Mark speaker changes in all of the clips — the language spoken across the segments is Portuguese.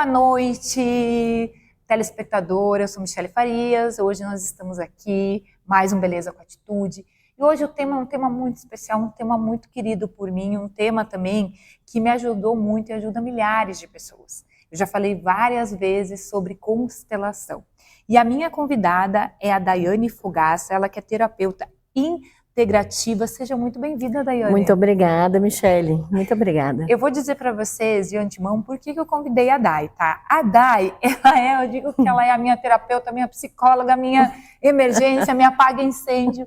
Speaker 1: Boa noite, telespectadora. Eu sou Michele Farias. Hoje nós estamos aqui, mais um Beleza com Atitude. E hoje o tema é um tema muito especial, um tema muito querido por mim, um tema também que me ajudou muito e ajuda milhares de pessoas. Eu já falei várias vezes sobre constelação. E a minha convidada é a Daiane Fogaça, ela que é terapeuta integrativa. Seja muito bem-vinda, Daiane.
Speaker 2: Muito obrigada, Michele. Muito obrigada.
Speaker 1: Eu vou dizer para vocês de antemão por que eu convidei a Dai, tá? A Dai, eu digo que ela é a minha terapeuta, a minha psicóloga, a minha emergência, a minha apaga-incêndio.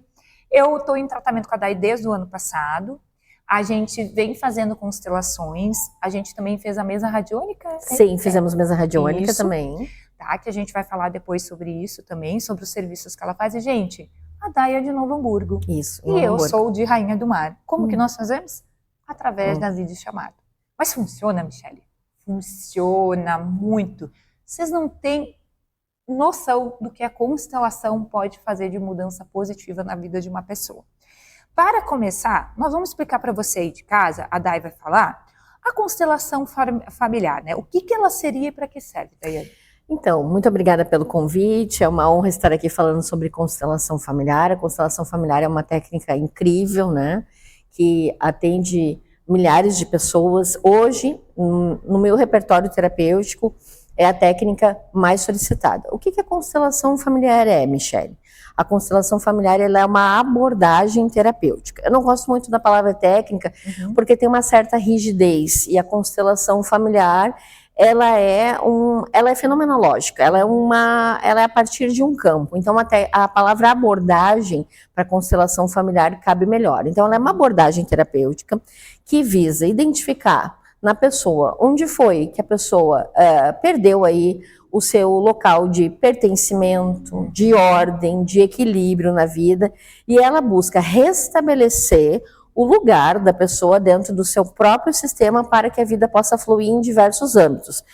Speaker 1: Eu estou em tratamento com a Dai desde o ano passado. A gente vem fazendo constelações. A gente também fez a mesa radiônica.
Speaker 2: Sim, fizemos mesa radiônica
Speaker 1: isso,
Speaker 2: também.
Speaker 1: Tá, que a gente vai falar depois sobre isso também, sobre os serviços que ela faz. E, gente, a Dai é de Novo Hamburgo.
Speaker 2: Isso.
Speaker 1: E eu sou de Rainha do Mar. Como que nós fazemos? Através da videochamada. Mas funciona, Michele? Funciona muito. Vocês não têm noção do que a constelação pode fazer de mudança positiva na vida de uma pessoa. Para começar, nós vamos explicar para você aí de casa, a Dai vai falar, a constelação familiar, né? O que ela seria e para que serve, Daiane?
Speaker 2: Então, muito obrigada pelo convite, é uma honra estar aqui falando sobre constelação familiar. A constelação familiar é uma técnica incrível, né, que atende milhares de pessoas. Hoje, no meu repertório terapêutico, é a técnica mais solicitada. O que a constelação familiar é, Michele? A constelação familiar ela é uma abordagem terapêutica. Eu não gosto muito da palavra técnica, porque tem uma certa rigidez, e a constelação familiar ela é fenomenológica, ela é a partir de um campo. Então até a palavra abordagem para constelação familiar cabe melhor. Então ela é uma abordagem terapêutica que visa identificar na pessoa onde foi que a pessoa perdeu aí o seu local de pertencimento, de ordem, de equilíbrio na vida, e ela busca restabelecer o lugar da pessoa dentro do seu próprio sistema para que a vida possa fluir em diversos âmbitos.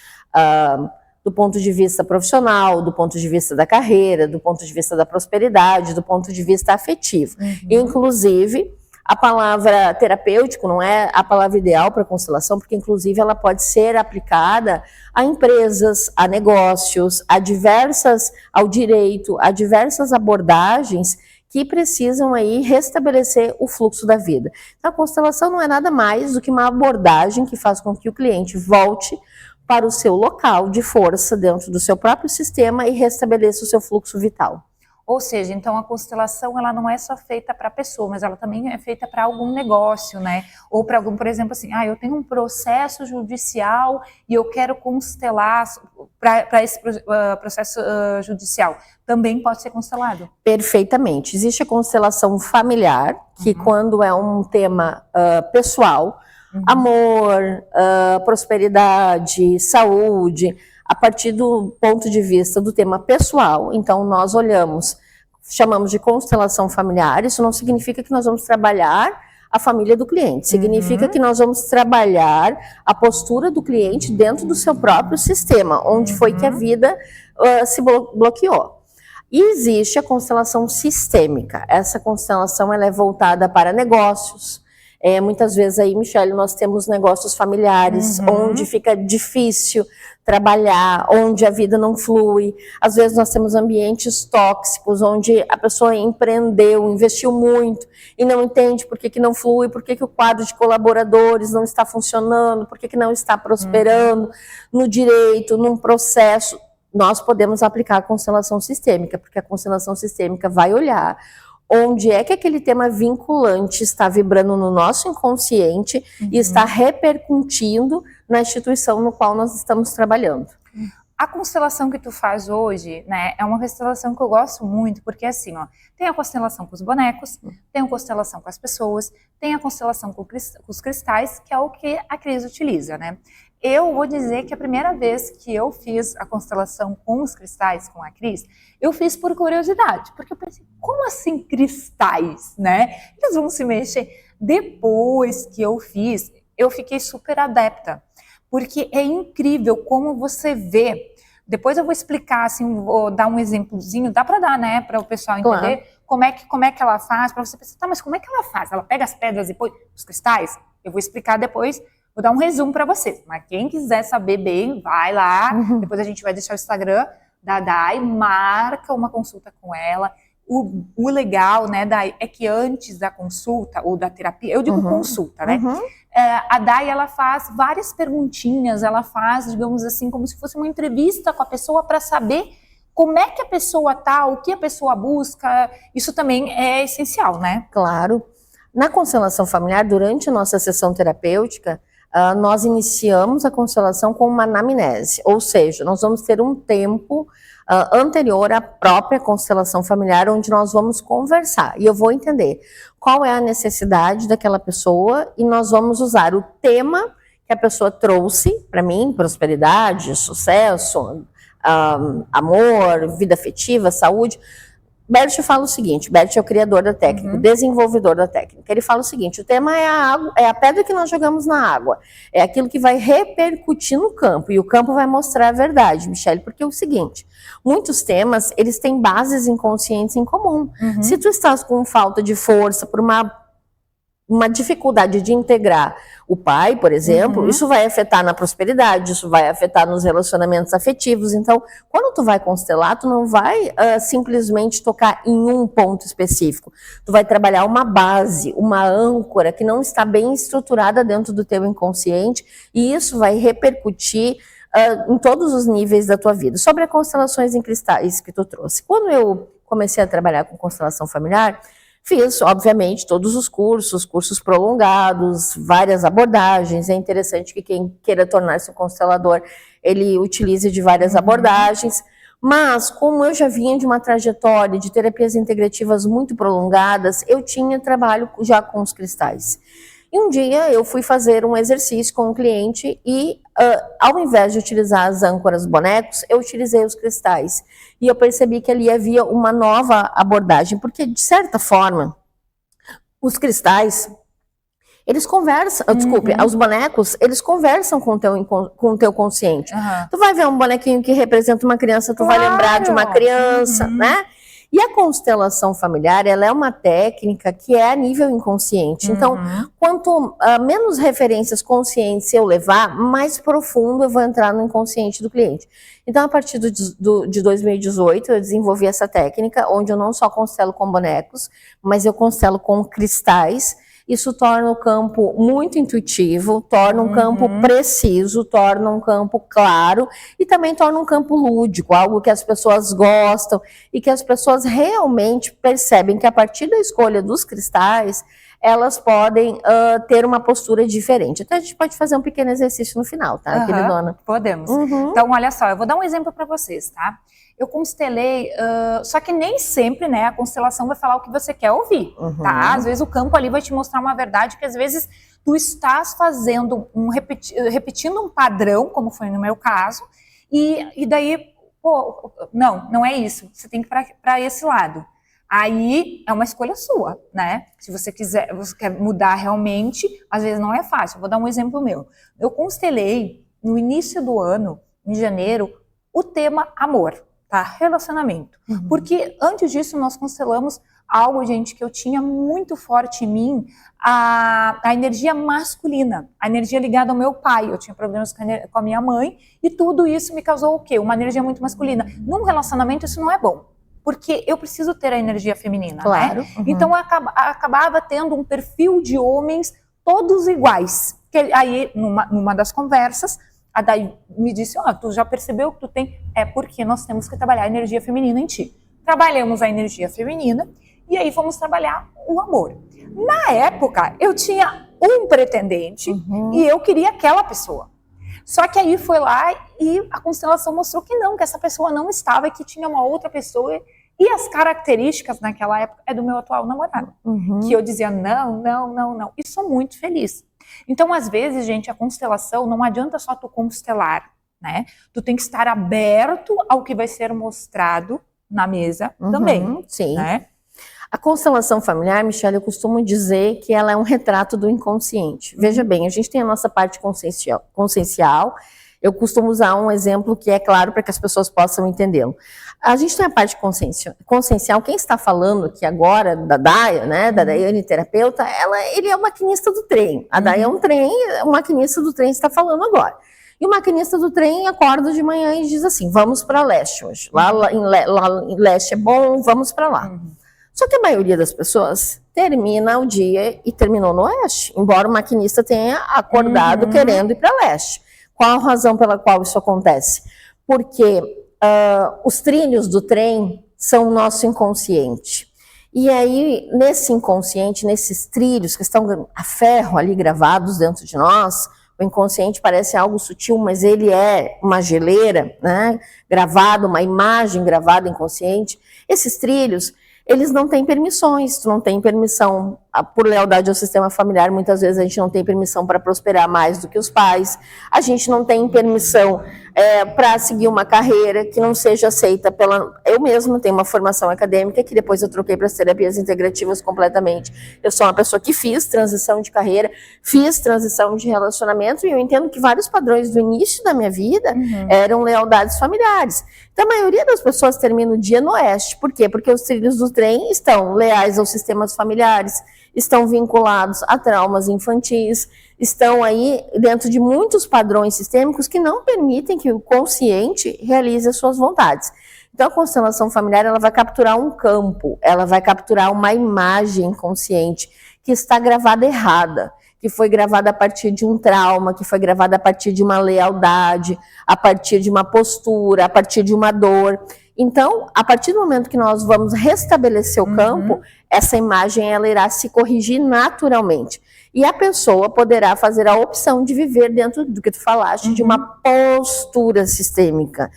Speaker 2: Do ponto de vista profissional, do ponto de vista da carreira, do ponto de vista da prosperidade, do ponto de vista afetivo. Inclusive, a palavra terapêutico não é a palavra ideal para constelação, porque inclusive ela pode ser aplicada a empresas, a negócios, ao direito, a diversas abordagens que precisam aí restabelecer o fluxo da vida. Então, a constelação não é nada mais do que uma abordagem que faz com que o cliente volte para o seu local de força dentro do seu próprio sistema e restabeleça o seu fluxo vital.
Speaker 1: Ou seja, então a constelação ela não é só feita para a pessoa, mas ela também é feita para algum negócio, né? Ou para algum, por exemplo, assim, eu tenho um processo judicial e eu quero constelar para esse processo judicial. Também pode ser constelado?
Speaker 2: Perfeitamente. Existe a constelação familiar, que quando é um tema pessoal, amor, prosperidade, saúde, a partir do ponto de vista do tema pessoal, então nós chamamos de constelação familiar. Isso não significa que nós vamos trabalhar a família do cliente, significa que nós vamos trabalhar a postura do cliente dentro do seu próprio sistema, onde foi que a vida se bloqueou. E existe a constelação sistêmica. Essa constelação ela é voltada para negócios. Muitas vezes aí, Michele, nós temos negócios familiares onde fica difícil trabalhar, onde a vida não flui. Às vezes nós temos ambientes tóxicos, onde a pessoa empreendeu, investiu muito e não entende por que não flui, por que o quadro de colaboradores não está funcionando, por que não está prosperando no direito, num processo. Nós podemos aplicar a constelação sistêmica, porque a constelação sistêmica vai olhar onde é que aquele tema vinculante está vibrando no nosso inconsciente e está repercutindo na instituição no qual nós estamos trabalhando.
Speaker 1: A constelação que tu faz hoje, né, é uma constelação que eu gosto muito, porque assim, tem a constelação com os bonecos, tem a constelação com as pessoas, tem a constelação com os cristais, que é o que a Cris utiliza, né? Eu vou dizer que a primeira vez que eu fiz a constelação com os cristais, com a Cris, eu fiz por curiosidade, porque eu pensei, como assim cristais, né? Eles vão se mexer. Depois que eu fiz, eu fiquei super adepta, porque é incrível como você vê. Depois eu vou explicar, assim, vou dar um exemplozinho, dá para dar, né, para o pessoal entender como é que ela faz, para você pensar, tá, mas como é que ela faz? Ela pega as pedras e põe os cristais? Eu vou explicar depois Vou dar um resumo para vocês, mas quem quiser saber bem, vai lá, depois a gente vai deixar o Instagram da Dai, marca uma consulta com ela. O legal, né, Dai, é que antes da consulta ou da terapia, eu digo consulta, né? A Dai, ela faz várias perguntinhas, ela faz, digamos assim, como se fosse uma entrevista com a pessoa para saber como é que a pessoa tá, o que a pessoa busca. Isso também é essencial, né?
Speaker 2: Claro. Na constelação familiar, durante a nossa sessão terapêutica, nós iniciamos a constelação com uma anamnese, ou seja, nós vamos ter um tempo anterior à própria constelação familiar, onde nós vamos conversar, e eu vou entender qual é a necessidade daquela pessoa, e nós vamos usar o tema que a pessoa trouxe para mim, prosperidade, sucesso, amor, vida afetiva, saúde. Bert fala o seguinte, Bert é o criador da técnica, o desenvolvedor da técnica. Ele fala o seguinte, o tema é a água, é a pedra que nós jogamos na água, é aquilo que vai repercutir no campo, e o campo vai mostrar a verdade, Michele, porque é o seguinte, muitos temas, eles têm bases inconscientes em comum. Se tu estás com falta de força por uma dificuldade de integrar o pai, por exemplo, isso vai afetar na prosperidade, isso vai afetar nos relacionamentos afetivos. Então, quando tu vai constelar, tu não vai simplesmente tocar em um ponto específico. Tu vai trabalhar uma base, uma âncora que não está bem estruturada dentro do teu inconsciente, e isso vai repercutir em todos os níveis da tua vida. Sobre as constelações em cristais que tu trouxe. Quando eu comecei a trabalhar com constelação familiar, fiz, obviamente, todos os cursos prolongados, várias abordagens. É interessante que quem queira tornar-se um constelador, ele utilize de várias abordagens. Mas, como eu já vinha de uma trajetória de terapias integrativas muito prolongadas, eu tinha trabalho já com os cristais. E um dia eu fui fazer um exercício com um cliente e, ao invés de utilizar as âncoras bonecos, eu utilizei os cristais. E eu percebi que ali havia uma nova abordagem, porque, de certa forma, os cristais, eles conversam, os bonecos, eles conversam com o teu consciente. Tu vai ver um bonequinho que representa uma criança, tu vai lembrar de uma criança, né? E a constelação familiar, ela é uma técnica que é a nível inconsciente. Então, quanto menos referências conscientes eu levar, mais profundo eu vou entrar no inconsciente do cliente. Então, a partir de 2018, eu desenvolvi essa técnica, onde eu não só constelo com bonecos, mas eu constelo com cristais. Isso torna o campo muito intuitivo, torna um campo preciso, torna um campo claro e também torna um campo lúdico, algo que as pessoas gostam e que as pessoas realmente percebem que a partir da escolha dos cristais, elas podem ter uma postura diferente. Até a gente pode fazer um pequeno exercício no final, tá, queridona?
Speaker 1: Podemos. Então, olha só, eu vou dar um exemplo para vocês, tá? Eu constelei, só que nem sempre, né, a constelação vai falar o que você quer ouvir, tá? Às vezes o campo ali vai te mostrar uma verdade que às vezes tu estás fazendo, repetindo um padrão, como foi no meu caso, e daí, pô, não é isso, você tem que ir para esse lado. Aí é uma escolha sua, né? Se você quer mudar realmente, às vezes não é fácil. Eu vou dar um exemplo meu. Eu constelei no início do ano, em janeiro, o tema amor. Tá? Relacionamento. Porque antes disso nós constelamos algo, gente, que eu tinha muito forte em mim, a energia masculina, a energia ligada ao meu pai. Eu tinha problemas com a minha mãe e tudo isso me causou o quê? Uma energia muito masculina. Num relacionamento isso não é bom, porque eu preciso ter a energia feminina,
Speaker 2: claro,
Speaker 1: né? Então eu acabava tendo um perfil de homens todos iguais. Que aí, numa das conversas, a Dai me disse, tu já percebeu que tu tem? É porque nós temos que trabalhar a energia feminina em ti. Trabalhamos a energia feminina e aí fomos trabalhar o amor. Na época, eu tinha um pretendente e eu queria aquela pessoa. Só que aí foi lá e a constelação mostrou que não, que essa pessoa não estava e que tinha uma outra pessoa. E as características naquela época é do meu atual namorado. Que eu dizia não. E sou muito feliz. Então, às vezes, gente, a constelação não adianta só tu constelar, né? Tu tem que estar aberto ao que vai ser mostrado na mesa também.
Speaker 2: Sim.
Speaker 1: Né?
Speaker 2: A constelação familiar, Michele, eu costumo dizer que ela é um retrato do inconsciente. Veja bem, a gente tem a nossa parte consciencial Eu costumo usar um exemplo que é claro para que as pessoas possam entendê-lo. A gente tem a parte consciencial. Quem está falando aqui agora, da Daya, né, da Daiane terapeuta, ele é o maquinista do trem. A Daya é um trem, o maquinista do trem está falando agora. E o maquinista do trem acorda de manhã e diz assim, vamos para leste hoje. Lá em leste é bom, vamos para lá. Só que a maioria das pessoas termina o dia e terminou no oeste, embora o maquinista tenha acordado querendo ir para leste. Qual a razão pela qual isso acontece? Porque os trilhos do trem são o nosso inconsciente. E aí, nesse inconsciente, nesses trilhos que estão a ferro ali gravados dentro de nós, o inconsciente parece algo sutil, mas ele é uma geleira, né, gravada, uma imagem gravada inconsciente. Esses trilhos, eles não têm permissões, tu não tem permissão, por lealdade ao sistema familiar, muitas vezes a gente não tem permissão para prosperar mais do que os pais, a gente não tem permissão para seguir uma carreira que não seja aceita pela... Eu mesma tenho uma formação acadêmica que depois eu troquei para as terapias integrativas completamente. Eu sou uma pessoa que fiz transição de carreira, fiz transição de relacionamento e eu entendo que vários padrões do início da minha vida eram lealdades familiares. Então a maioria das pessoas termina o dia no oeste. Por quê? Porque os trilhos do trem estão leais aos sistemas familiares, estão vinculados a traumas infantis, estão aí dentro de muitos padrões sistêmicos que não permitem que o consciente realize as suas vontades. Então a constelação familiar, ela vai capturar um campo, ela vai capturar uma imagem consciente que está gravada errada, que foi gravada a partir de um trauma, que foi gravada a partir de uma lealdade, a partir de uma postura, a partir de uma dor. Então, a partir do momento que nós vamos restabelecer o campo, essa imagem ela irá se corrigir naturalmente. E a pessoa poderá fazer a opção de viver dentro do que tu falaste, de uma postura sistêmica.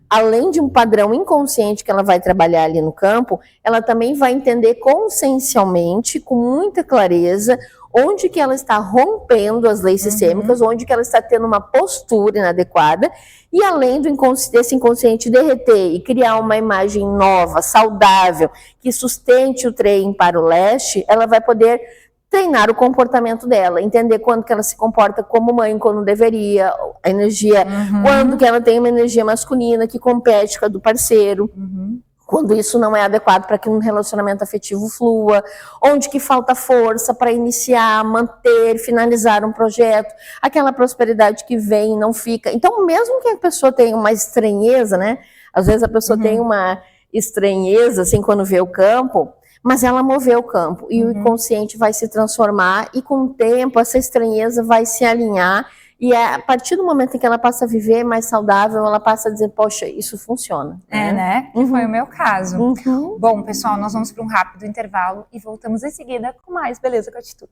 Speaker 2: Além de um padrão inconsciente que ela vai trabalhar ali no campo, ela também vai entender consciencialmente, com muita clareza, onde que ela está rompendo as leis sistêmicas, onde que ela está tendo uma postura inadequada, e além desse inconsciente derreter e criar uma imagem nova, saudável, que sustente o trem para o leste, ela vai poder treinar o comportamento dela, entender quando que ela se comporta como mãe, quando deveria, a energia, quando que ela tem uma energia masculina que compete com a do parceiro, quando isso não é adequado para que um relacionamento afetivo flua, onde que falta força para iniciar, manter, finalizar um projeto, aquela prosperidade que vem e não fica. Então, mesmo que a pessoa tenha uma estranheza, né? Às vezes a pessoa tem uma estranheza, assim, quando vê o campo, mas ela moveu o campo e o inconsciente vai se transformar e com o tempo essa estranheza vai se alinhar e a partir do momento em que ela passa a viver mais saudável, ela passa a dizer, poxa, isso funciona.
Speaker 1: Né? Que foi o meu caso. Bom, pessoal, nós vamos para um rápido intervalo e voltamos em seguida com mais Beleza com Atitude.